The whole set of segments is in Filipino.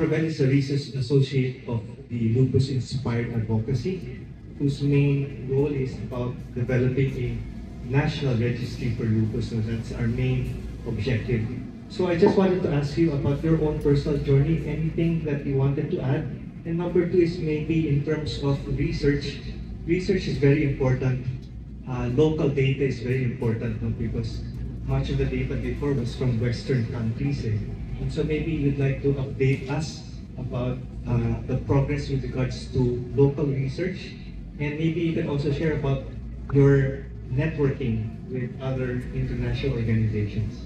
Robel is a research associate of the Lupus Inspired Advocacy, whose main role is about developing a national registry for lupus. So that's our main objective. So I just wanted to ask you about your own personal journey, anything that you wanted to add. And number two is maybe in terms of research. Research is very important. Local data is very important, no? Because much of the data before was from Western countries. And so maybe you'd like to update us about the progress with regards to local research. And maybe you can also share about your networking with other international organizations.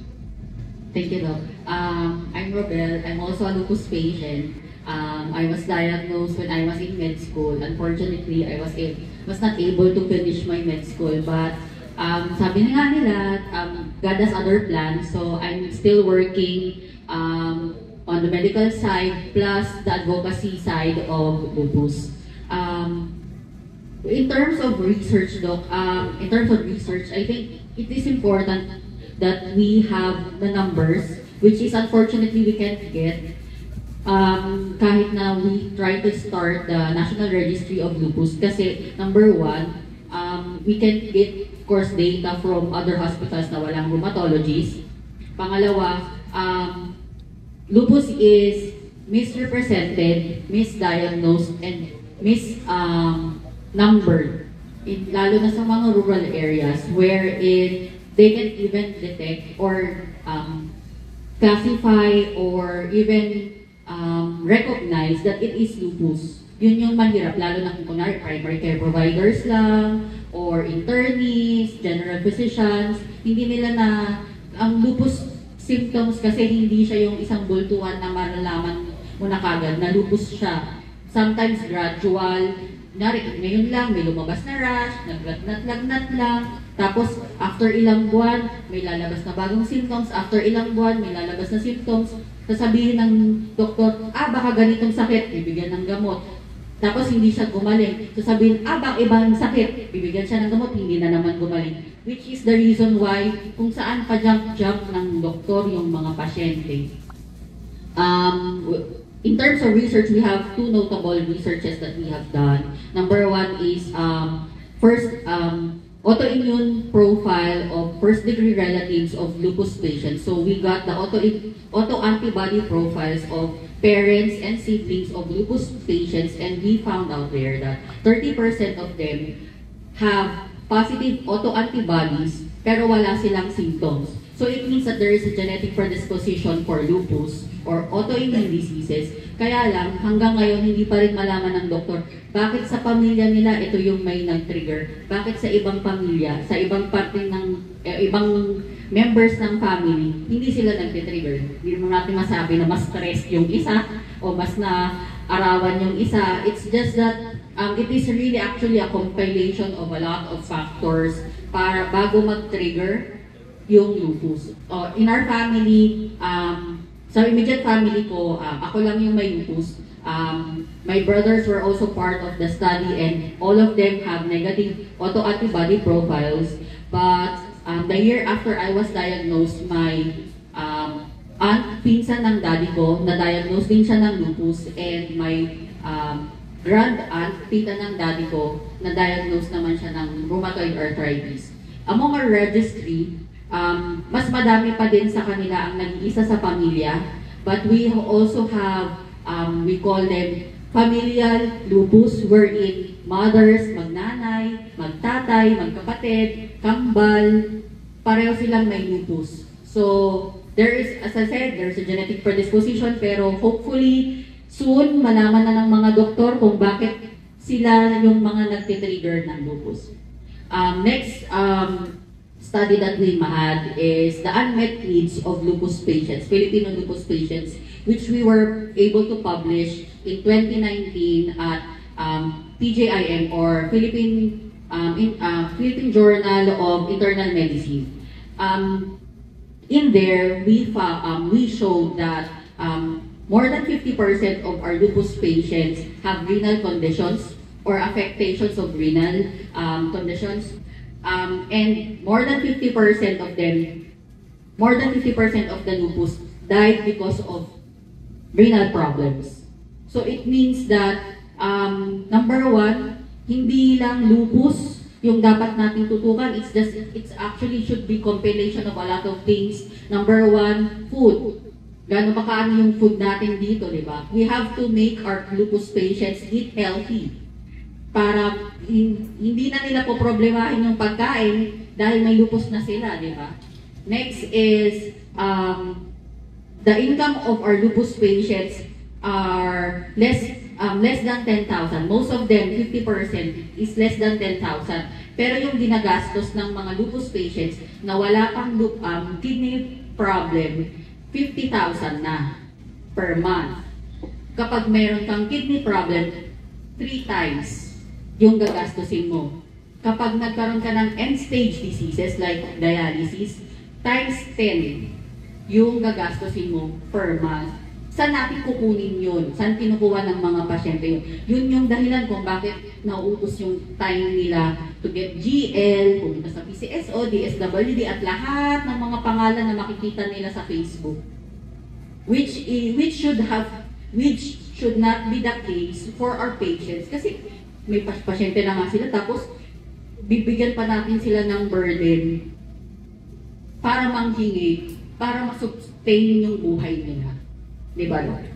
Thank you, Doc. I'm Robel. I'm also a lupus patient. I was diagnosed when I was in med school. Unfortunately, I was not able to finish my med school. But sabi nga nila, God has other plans. So I'm still working on the medical side plus the advocacy side of lupus. In terms of research, Doc, I think it is important that we have the numbers, which is unfortunately we can't get. Kahit na we try to start the National Registry of Lupus, kasi number one, we can get, of course, data from other hospitals na walang rheumatologists. Pangalawa, lupus is misrepresented, misdiagnosed, and numbered, lalo na sa mga rural areas wherein they can even detect or classify or even recognize that it is lupus. Yun yung mahirap, lalo na kung kunwari primary care providers lang or internists, general physicians, hindi nila na ang lupus symptoms kasi hindi siya yung isang bultuhan na malalaman mo na kagad na lupus siya. Sometimes gradual, ngayon lang may lumabas na rash, naglagnat-lagnat lang, tapos after ilang buwan may lalabas na bagong symptoms, after ilang buwan may lalabas na symptoms, sasabihin ng doktor, baka ganitong sakit, bibigyan ng gamot. Tapos hindi siya gumaling. Sasabihin, baka ibang sakit, bibigyan siya ng gamot, hindi na naman gumaling. Which is the reason why kung saan pa jump ng doktor yung mga pasyente. In terms of research, we have two notable researches that we have done. Number one is, first, autoimmune profile of first-degree relatives of lupus patients. So we got the autoantibody profiles of parents and siblings of lupus patients, and we found out there that 30% of them have positive autoantibodies pero wala silang symptoms. So it means that there is a genetic predisposition for lupus or autoimmune diseases. Kaya lang, hanggang ngayon, hindi pa rin malaman ng doktor bakit sa pamilya nila ito yung may nag-trigger. Bakit sa ibang pamilya, sa ibang parte ng, ibang members ng family, hindi sila nag-trigger. Hindi mo natin masabi na mas stressed yung isa o mas na arawan yung isa. It's just that it is really actually a compilation of a lot of factors para bago mag-trigger yung lupus. In our family, sa immediate family ko, ako lang yung may lupus. My brothers were also part of the study and all of them have negative autoantibody profiles. But the year after I was diagnosed, my aunt, pinsan ng daddy ko, na-diagnose din siya ng lupus, and my grand-aunt, tita ng daddy ko, na-diagnose naman siya ng rheumatoid arthritis. Among our registry, mas madami pa din sa kanila ang nag-iisa sa pamilya, but we also have, we call them familial lupus, wherein mothers, magnanay, magtatay, magkapatid, kambal, pareho silang may lupus. So, there is, as I said, there's a genetic predisposition, pero hopefully, soon, malaman na ng mga doktor kung bakit sila yung mga nagtitrigger ng lupus. Next, study that we had is the unmet needs of lupus patients, Filipino lupus patients, which we were able to publish in 2019 at PJIM, or Philippine Journal of Internal Medicine. In there, we showed that more than 50% of our lupus patients have renal conditions or affectations of renal conditions. And more than 50% of them, more than 50% of the lupus died because of renal problems. So it means that, number one, hindi lang lupus yung dapat nating tutukan. It's actually should be compilation of a lot of things. Number one, food. Gano'n ba kaano yung food natin dito, di ba? We have to make our lupus patients eat healthy para hindi na nila po problemahin yung pagkain dahil may lupus na sila, di ba? Next is the income of our lupus patients are less than 10,000. Most of them, 50% is less than 10,000. Pero yung ginagastos ng mga lupus patients na wala pang kidney problem, 50,000 na per month. Kapag meron kang kidney problem, 3 times yung gagastusin mo. Kapag nagkaroon ka ng end-stage diseases like dialysis, times 10 yung gagastusin mo per month. Saan natin kukunin yun? Saan kinukuha ng mga pasyente yun? Yun yung dahilan kung bakit nauutos yung time nila to get GL, pumunta sa PCSO, DSWD, at lahat ng mga pangalan na makikita nila sa Facebook. Which should not be the case for our patients. Kasi may pasyente na nga sila, tapos bibigyan pa natin sila ng burden para manghingi, para masustain yung buhay nila. Di ba, Lord?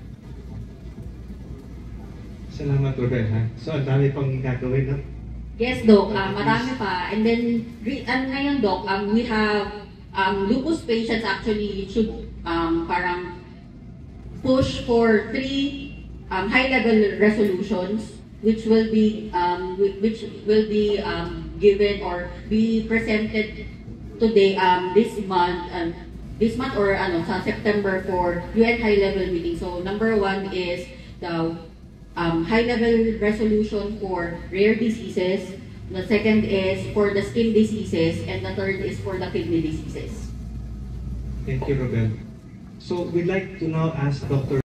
Salamat, Rodel, ha? So, ang dami pang gagawin, no? Yes, Doc. Marami pa. And then, ngayon, Doc, we have lupus patients actually should parang push for 3 high-level resolutions which will be given or be presented today this month or sa September for UN high-level meeting. So number 1 is the high-level resolution for rare diseases. The second is for the skin diseases, and the third is for the kidney diseases. Thank you, Rodel. So we'd like to now ask Dr.